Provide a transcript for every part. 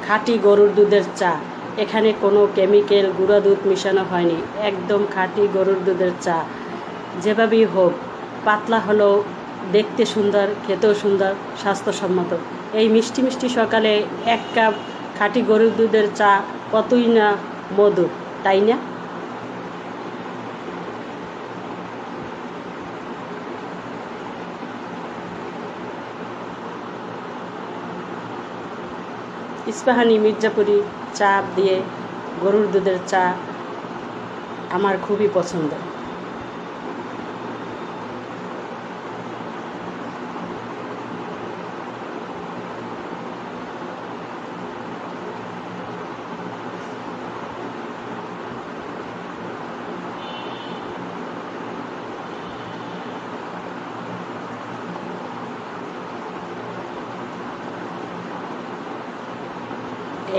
খাঁটি গরুর দুধের চা। এখানে কোনো কেমিক্যাল গুঁড়া দুধ মেশানো হয়নি, একদম খাঁটি গরুর দুধের চা। যেভাবেই হোক, পাতলা হলেও দেখতে সুন্দর, খেতেও সুন্দর, স্বাস্থ্যসম্মত। এই মিষ্টি মিষ্টি সকালে 1 কাপ খাঁটি গরুর দুধের চা কতই না মধুর, তাই না? ইস্পাহানি মির্জাপুরি চা দিয়ে গরুর দুধের চা আমার খুবই পছন্দ।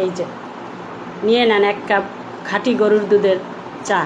এই যে নিয়ে নেন 1 কাপ খাঁটি গরুর দুধের চা।